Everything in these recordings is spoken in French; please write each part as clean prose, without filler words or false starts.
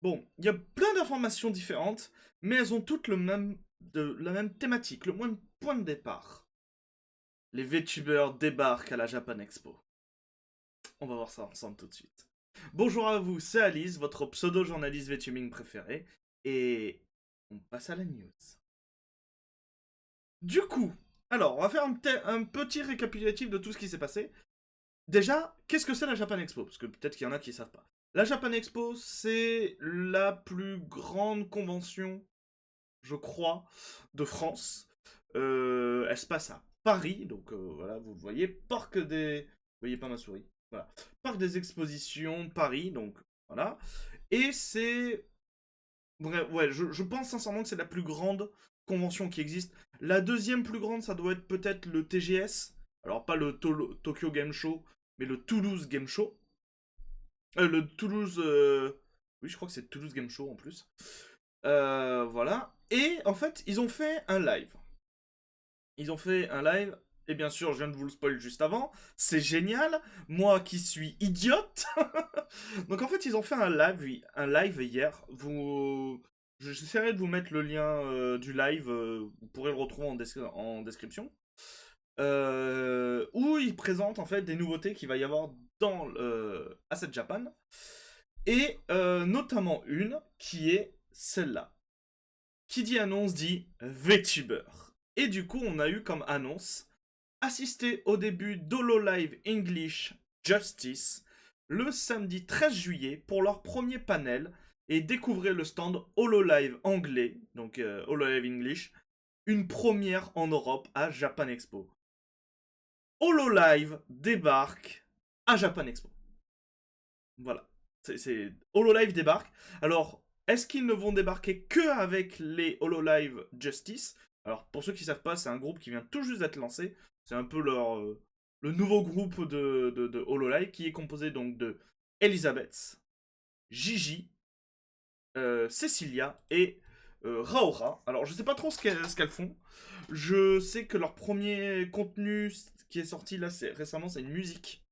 Bon, il y a plein d'informations différentes, mais elles ont toutes la même thématique, le même point de départ. Les VTubers débarquent à la Japan Expo. On va voir ça ensemble tout de suite. Bonjour à vous, c'est Alice, votre pseudo-journaliste VTubing préféré, et on passe à la news. Du coup, alors, on va faire un petit récapitulatif de tout ce qui s'est passé. Déjà, qu'est-ce que c'est la Japan Expo? Parce que peut-être qu'il y en a qui ne savent pas. La Japan Expo, c'est la plus grande convention, je crois, de France. Elle se passe à Paris, donc voilà, vous le voyez, parc des... Vous voyez pas ma souris. Voilà. Parc des expositions, Paris, donc voilà. Et c'est... Bref, ouais, je pense sincèrement que c'est la plus grande convention qui existe. La deuxième plus grande, ça doit être peut-être le TGS. Alors pas le Tokyo Game Show, mais le Toulouse Game Show. Le Toulouse... Oui, je crois que c'est Toulouse Game Show en plus. Voilà. Et en fait, ils ont fait un live. Ils ont fait un live. Et bien sûr, je viens de vous le spoil juste avant. C'est génial. Moi qui suis idiote. Donc en fait, ils ont fait un live, oui, un live hier. J'essaierai de vous mettre le lien du live. Vous pourrez le retrouver en description. Où ils présentent en fait des nouveautés qu'il va y avoir dans Asset Japan. Et notamment une qui est celle-là. Qui dit annonce dit VTuber. Et du coup, on a eu comme annonce assister au début d'HoloLive English Justice le samedi 13 juillet pour leur premier panel et découvrir le stand HoloLive anglais, donc HoloLive English, une première en Europe à Japan Expo. HoloLive débarque à Japan Expo. Voilà. HoloLive débarque. Alors, est-ce qu'ils ne vont débarquer que avec les HoloLive Justice? Alors, pour ceux qui ne savent pas, c'est un groupe qui vient tout juste d'être lancé. C'est un peu le nouveau groupe de HoloLive qui est composé donc de Elisabeth, Gigi, Cecilia et Raora. Alors, je sais pas trop ce qu'elles font. Je sais que leur premier contenu qui est sorti là récemment, c'est une musique.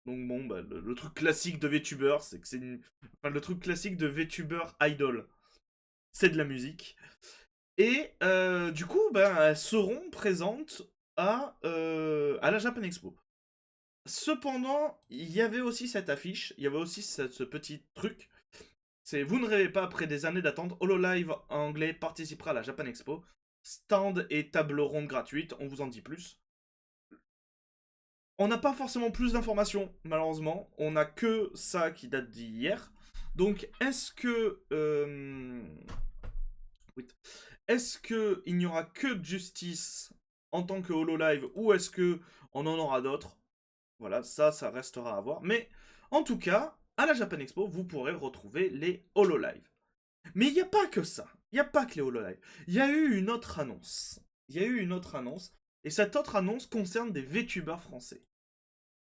Donc bon, bah, le truc classique de VTuber, c'est que enfin, le truc classique de VTuber idol, c'est de la musique. Et du coup, bah, elles seront présentes à la Japan Expo. Cependant, il y avait aussi cette affiche, il y avait aussi ce petit truc. C'est vous ne rêvez pas, après des années d'attente, HoloLive anglais participera à la Japan Expo. Stand et table ronde gratuite, on vous en dit plus. On n'a pas forcément plus d'informations, malheureusement. On n'a que ça qui date d'hier. Donc, est-ce que... oui. Est-ce que il n'y aura que Justice en tant que HoloLive ou est-ce que on en aura d'autres? Voilà, ça restera à voir. Mais, en tout cas, à la Japan Expo, vous pourrez retrouver les HoloLive. Mais il n'y a pas que ça. Il n'y a pas que les HoloLive. Il y a eu une autre annonce. Il y a eu une autre annonce. Et cette autre annonce concerne des VTubers français.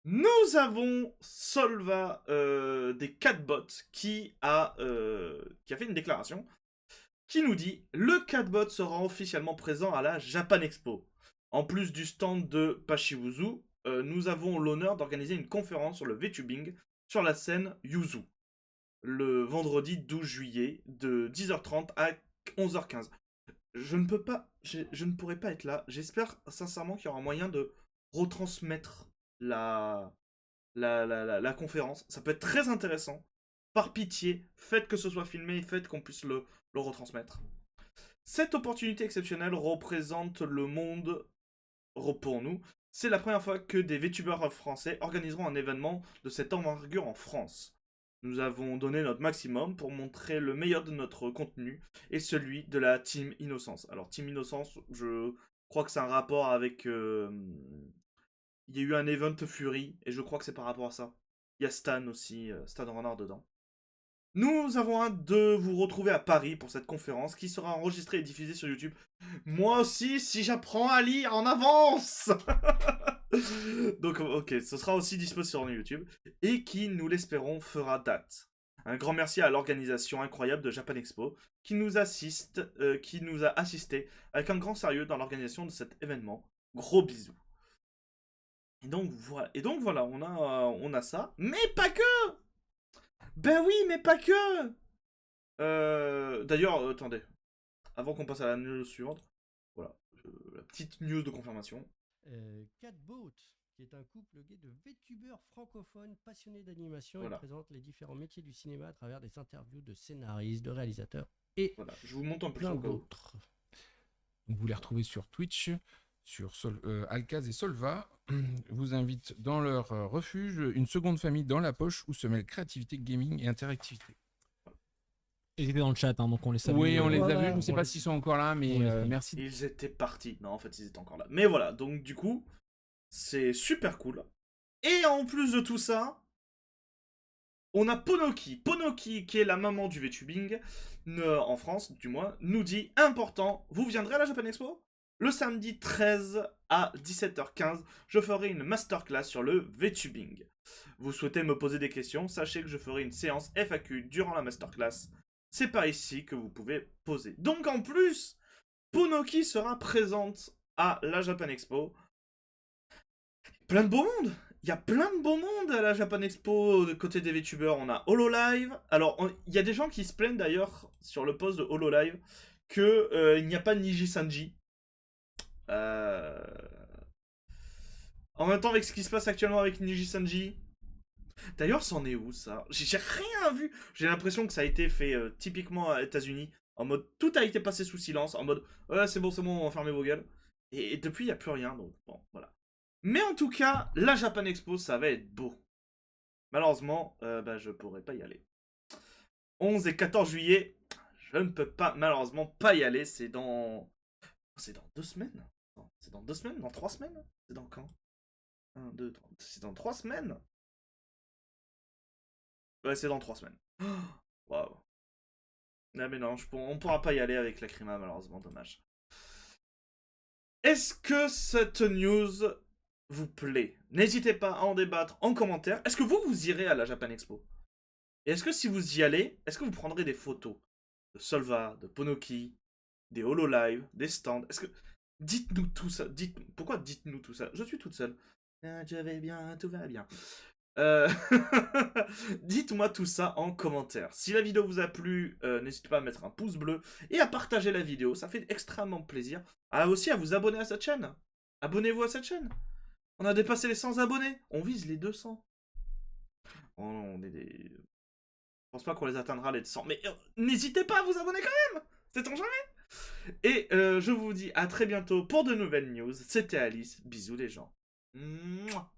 Nous avons Solva des Catbots qui a fait une déclaration qui nous dit le Catbot sera officiellement présent à la Japan Expo. En plus du stand de Pachiwuzu, nous avons l'honneur d'organiser une conférence sur le VTubing sur la scène Yuzu le vendredi 12 juillet de 10h30 à 11h15. Je ne peux pas, je ne pourrai pas être là. J'espère sincèrement qu'il y aura moyen de retransmettre la, la conférence. Ça peut être très intéressant. Par pitié, faites que ce soit filmé et faites qu'on puisse le retransmettre. Cette opportunité exceptionnelle représente le monde pour nous. C'est la première fois que des VTubers français organiseront un événement de cette envergure en France. Nous avons donné notre maximum pour montrer le meilleur de notre contenu et celui de la Team Innocence. Alors Team Innocence, je crois que c'est un rapport avec il y a eu un event Fury, et je crois que c'est par rapport à ça. Il y a Stan aussi, Stan Renard dedans. Nous avons hâte de vous retrouver à Paris pour cette conférence qui sera enregistrée et diffusée sur YouTube. Moi aussi, si j'apprends à lire en avance. Donc ok, ce sera aussi disponible sur YouTube et qui, nous l'espérons, fera date. Un grand merci à l'organisation incroyable de Japan Expo qui nous a assisté avec un grand sérieux dans l'organisation de cet événement. Gros bisous. Et donc voilà, on a ça, mais pas que. Ben oui, mais pas que. D'ailleurs, attendez. Avant qu'on passe à la news suivante. Voilà. La petite news de confirmation. Catboat, qui est un couple gay de VTubeurs francophones passionnés d'animation. Voilà. Ils présentent les différents métiers du cinéma à travers des interviews de scénaristes, de réalisateurs et Voilà. Je vous montre un peu plein sur le cas où. d'autres. Donc vous les retrouvez sur Twitch, sur Alcaz et Solva. Vous invitent dans leur refuge, une seconde famille dans la poche où se mêlent créativité, gaming et interactivité. Ils étaient dans le chat, hein, donc on les salue. Oui, on les a Voilà. vus. Je ne sais On pas les- s'ils sont encore là, mais on les salue. merci. Ils étaient partis. Non, en fait, ils étaient encore là. Mais voilà. Donc, du coup, c'est super cool. Et en plus de tout ça, on a Ponoki. Ponoki, qui est la maman du VTubing, en France, du moins, nous dit, important, vous viendrez à la Japan Expo? Le samedi 13 à 17h15, je ferai une masterclass sur le VTubing. Vous souhaitez me poser des questions, sachez que je ferai une séance FAQ durant la masterclass. C'est par ici que vous pouvez poser. Donc en plus, Ponoki sera présente à la Japan Expo. Plein de beau monde. Il y a plein de beau monde à la Japan Expo côté des VTubers. On a HoloLive. Alors, il y a des gens qui se plaignent d'ailleurs sur le post de HoloLive que il n'y a pas de Niji Sanji. En même temps, avec ce qui se passe actuellement avec Niji Sanji. D'ailleurs, c'en est où ça? J'ai rien vu. J'ai l'impression que ça a été fait typiquement aux États-Unis. En mode, tout a été passé sous silence. En mode, ouais, c'est bon, fermez vos gueules. Et depuis, il n'y a plus rien. Donc, bon, voilà. Mais en tout cas, la Japan Expo, ça va être beau. Malheureusement, je pourrais pas y aller. 11 et 14 juillet, je ne peux pas, malheureusement, pas y aller. C'est dans 2 semaines. C'est dans 2 semaines? Dans 3 semaines? C'est dans quand? 1, 2, 3. C'est dans 3 semaines? Ouais, c'est dans 3 semaines. Waouh. Non, mais non, on pourra pas y aller avec la Crima, malheureusement, dommage. Est-ce que cette news vous plaît? N'hésitez pas à en débattre en commentaire. Est-ce que vous irez à la Japan Expo? Et est-ce que si vous y allez, est-ce que vous prendrez des photos de Solva, de Ponoki, des HoloLive, des stands? Est-ce que... Dites-nous tout ça. Pourquoi dites-nous tout ça? Je suis toute seule. Je vais bien, tout va bien. Dites-moi tout ça en commentaire. Si la vidéo vous a plu, n'hésitez pas à mettre un pouce bleu et à partager la vidéo. Ça fait extrêmement plaisir. Aussi à vous abonner à cette chaîne. Abonnez-vous à cette chaîne. On a dépassé les 100 abonnés. On vise les 200. Oh, on est des... Je pense pas qu'on les atteindra les 100. Mais n'hésitez pas à vous abonner quand même. Sait-on jamais. Et je vous dis à très bientôt pour de nouvelles news. C'était Alice. Bisous les gens. Mouah.